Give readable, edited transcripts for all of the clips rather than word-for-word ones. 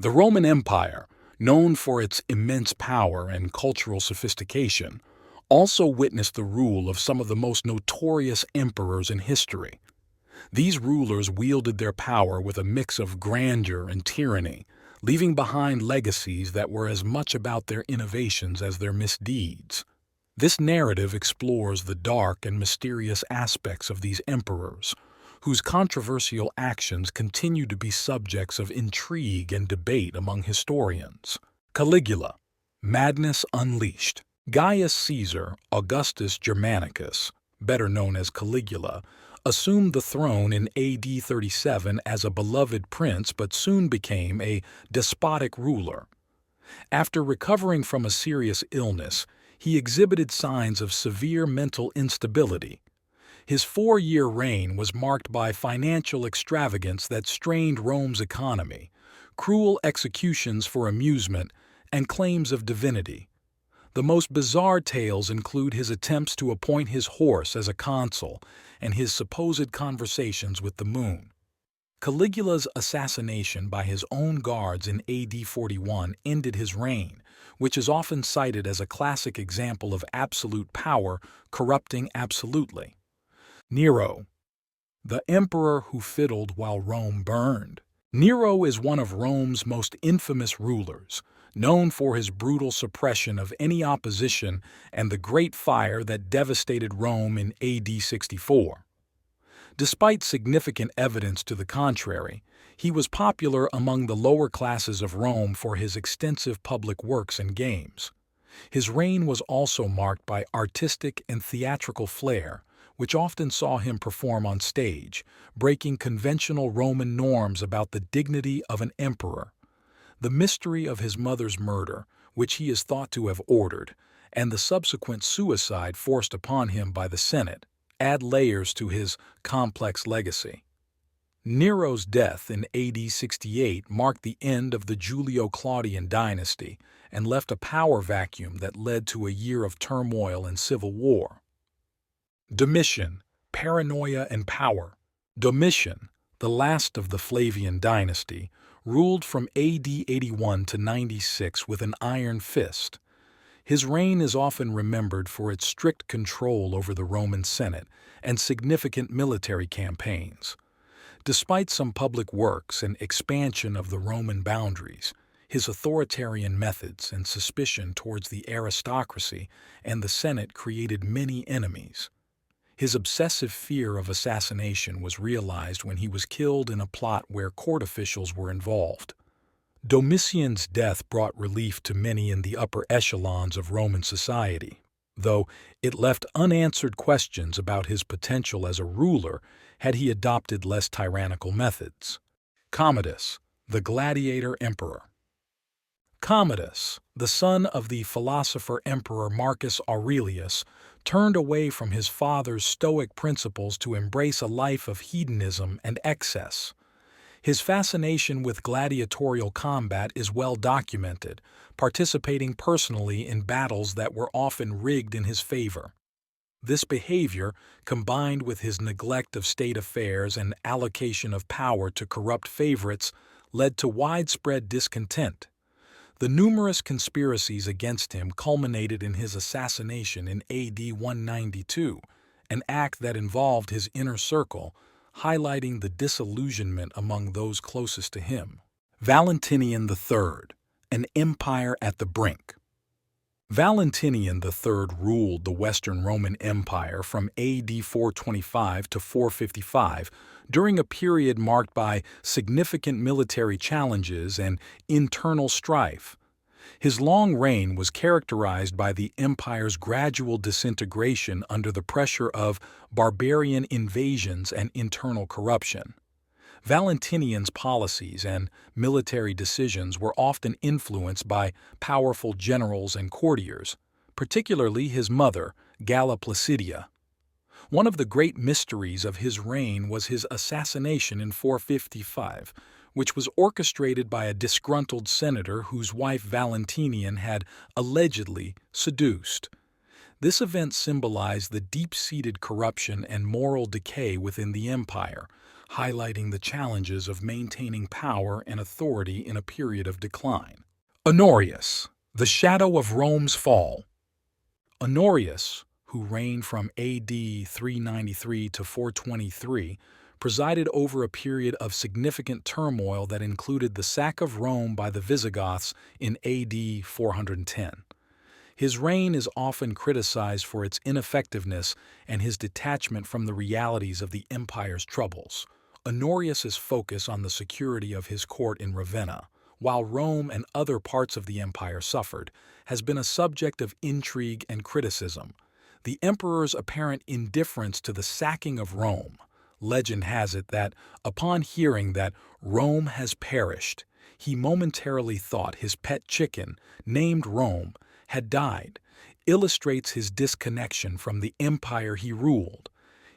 The Roman Empire, known for its immense power and cultural sophistication, also witnessed the rule of some of the most notorious emperors in history. These rulers wielded their power with a mix of grandeur and tyranny, leaving behind legacies that were as much about their innovations as their misdeeds. This narrative explores the dark and mysterious aspects of these emperors, whose controversial actions continue to be subjects of intrigue and debate among historians. Caligula, Madness Unleashed. Gaius Caesar Augustus Germanicus, better known as Caligula, assumed the throne in AD 37 as a beloved prince but soon became a despotic ruler. After recovering from a serious illness, he exhibited signs of severe mental instability. His 4-year reign was marked by financial extravagance that strained Rome's economy, cruel executions for amusement, and claims of divinity. The most bizarre tales include his attempts to appoint his horse as a consul and his supposed conversations with the moon. Caligula's assassination by his own guards in AD 41 ended his reign, which is often cited as a classic example of absolute power corrupting absolutely. Nero, the emperor who fiddled while Rome burned. Nero is one of Rome's most infamous rulers, known for his brutal suppression of any opposition and the Great Fire that devastated Rome in AD 64. Despite significant evidence to the contrary, he was popular among the lower classes of Rome for his extensive public works and games. His reign was also marked by artistic and theatrical flair, which often saw him perform on stage, breaking conventional Roman norms about the dignity of an emperor. The mystery of his mother's murder, which he is thought to have ordered, and the subsequent suicide forced upon him by the Senate, add layers to his complex legacy. Nero's death in AD 68 marked the end of the Julio-Claudian dynasty and left a power vacuum that led to a year of turmoil and civil war. Domitian, Paranoia and Power. Domitian, the last of the Flavian dynasty, ruled from AD 81 to 96 with an iron fist. His reign is often remembered for its strict control over the Roman Senate and significant military campaigns. Despite some public works and expansion of the Roman boundaries, his authoritarian methods and suspicion towards the aristocracy and the Senate created many enemies. His obsessive fear of assassination was realized when he was killed in a plot where court officials were involved. Domitian's death brought relief to many in the upper echelons of Roman society, though it left unanswered questions about his potential as a ruler had he adopted less tyrannical methods. Commodus, the Gladiator Emperor. Commodus, the son of the philosopher Emperor Marcus Aurelius, turned away from his father's Stoic principles to embrace a life of hedonism and excess. His fascination with gladiatorial combat is well documented, participating personally in battles that were often rigged in his favor. This behavior, combined with his neglect of state affairs and allocation of power to corrupt favorites, led to widespread discontent. The numerous conspiracies against him culminated in his assassination in AD 192, an act that involved his inner circle, highlighting the disillusionment among those closest to him. Valentinian III, an empire at the brink. Valentinian III ruled the Western Roman Empire from AD 425 to 455 during a period marked by significant military challenges and internal strife. His long reign was characterized by the empire's gradual disintegration under the pressure of barbarian invasions and internal corruption. Valentinian's policies and military decisions were often influenced by powerful generals and courtiers, particularly his mother, Galla Placidia. One of the great mysteries of his reign was his assassination in 455, which was orchestrated by a disgruntled senator whose wife Valentinian had allegedly seduced. This event symbolized the deep-seated corruption and moral decay within the empire, highlighting the challenges of maintaining power and authority in a period of decline. Honorius, the shadow of Rome's fall. Honorius, who reigned from AD 393 to 423, presided over a period of significant turmoil that included the sack of Rome by the Visigoths in AD 410. His reign is often criticized for its ineffectiveness and his detachment from the realities of the empire's troubles. Honorius's focus on the security of his court in Ravenna, while Rome and other parts of the empire suffered, has been a subject of intrigue and criticism. The emperor's apparent indifference to the sacking of Rome. Legend has it that, upon hearing that Rome has perished, he momentarily thought his pet chicken, named Rome, had died, illustrates his disconnection from the empire he ruled.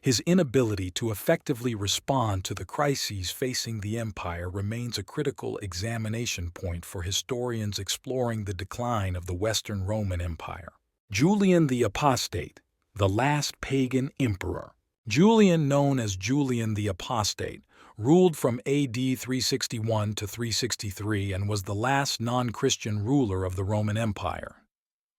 His inability to effectively respond to the crises facing the empire remains a critical examination point for historians exploring the decline of the Western Roman Empire. Julian the Apostate, the last pagan emperor. Julian, known as Julian the Apostate, ruled from AD 361 to 363 and was the last non-Christian ruler of the Roman Empire.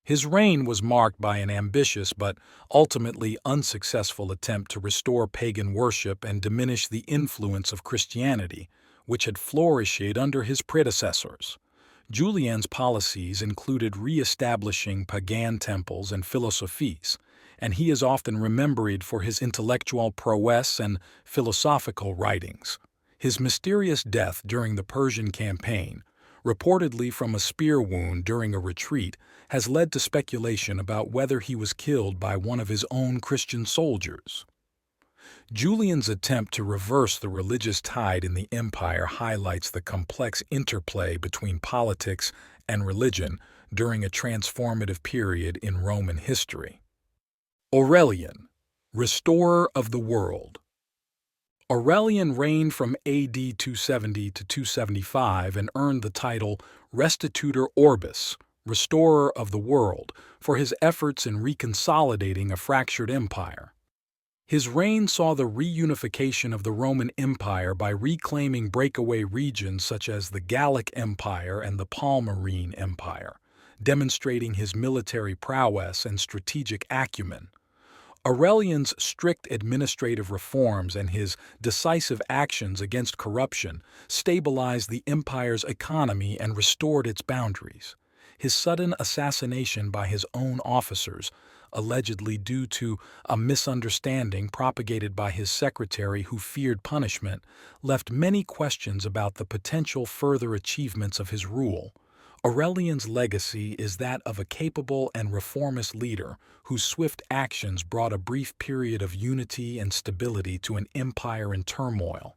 His reign was marked by an ambitious but ultimately unsuccessful attempt to restore pagan worship and diminish the influence of Christianity, which had flourished under his predecessors. Julian's policies included re-establishing Pagan temples and philosophies, and he is often remembered for his intellectual prowess and philosophical writings. His mysterious death during the Persian campaign, reportedly from a spear wound during a retreat, has led to speculation about whether he was killed by one of his own Christian soldiers. Julian's attempt to reverse the religious tide in the empire highlights the complex interplay between politics and religion during a transformative period in Roman history. Aurelian, restorer of the world. Aurelian reigned from AD 270 to 275 and earned the title Restitutor Orbis, restorer of the world, for his efforts in reconsolidating a fractured empire. His reign saw the reunification of the Roman Empire by reclaiming breakaway regions such as the Gallic Empire and the Palmyrene Empire, demonstrating his military prowess and strategic acumen. Aurelian's strict administrative reforms and his decisive actions against corruption stabilized the empire's economy and restored its boundaries. His sudden assassination by his own officers, allegedly due to a misunderstanding propagated by his secretary who feared punishment, left many questions about the potential further achievements of his rule. Aurelian's legacy is that of a capable and reformist leader whose swift actions brought a brief period of unity and stability to an empire in turmoil.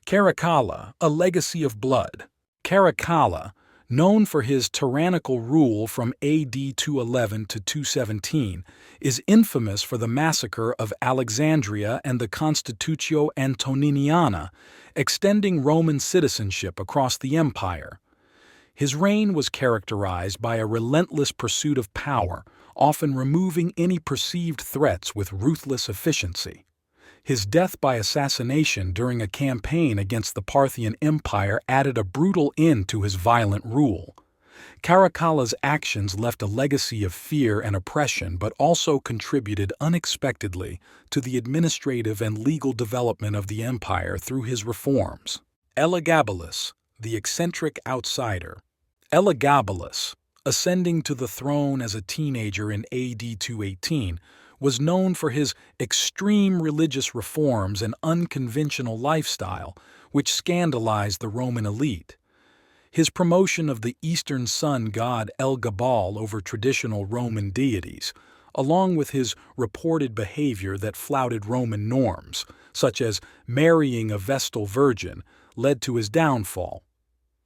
Caracalla, a legacy of blood. Caracalla, known for his tyrannical rule from AD 211 to 217, is infamous for the massacre of Alexandria and the Constitutio Antoniniana, extending Roman citizenship across the empire. His reign was characterized by a relentless pursuit of power, often removing any perceived threats with ruthless efficiency. His death by assassination during a campaign against the Parthian Empire added a brutal end to his violent rule. Caracalla's actions left a legacy of fear and oppression but also contributed unexpectedly to the administrative and legal development of the empire through his reforms. Elagabalus, the eccentric outsider. Elagabalus, ascending to the throne as a teenager in AD 218, was known for his extreme religious reforms and unconventional lifestyle, which scandalized the Roman elite. His promotion of the Eastern sun god Elagabalus over traditional Roman deities, along with his reported behavior that flouted Roman norms, such as marrying a Vestal virgin, led to his downfall.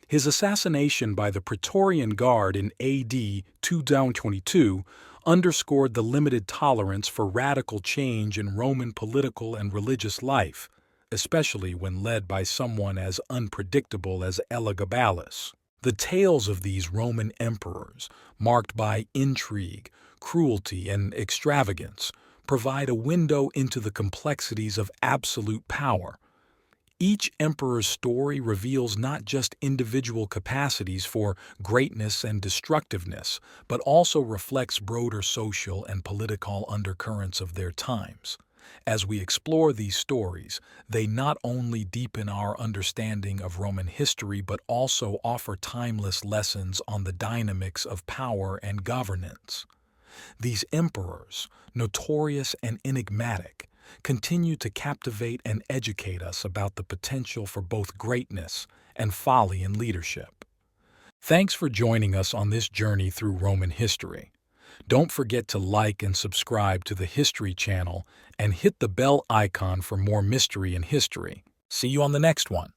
His assassination by the Praetorian Guard in AD 222 underscored the limited tolerance for radical change in Roman political and religious life, especially when led by someone as unpredictable as Elagabalus. The tales of these Roman emperors, marked by intrigue, cruelty, and extravagance, provide a window into the complexities of absolute power. Each emperor's story reveals not just individual capacities for greatness and destructiveness, but also reflects broader social and political undercurrents of their times. As we explore these stories, they not only deepen our understanding of Roman history but also offer timeless lessons on the dynamics of power and governance. These emperors, notorious and enigmatic, continue to captivate and educate us about the potential for both greatness and folly in leadership. Thanks for joining us on this journey through Roman history. Don't forget to like and subscribe to the History channel and hit the bell icon for more mystery and history. See you on the next one.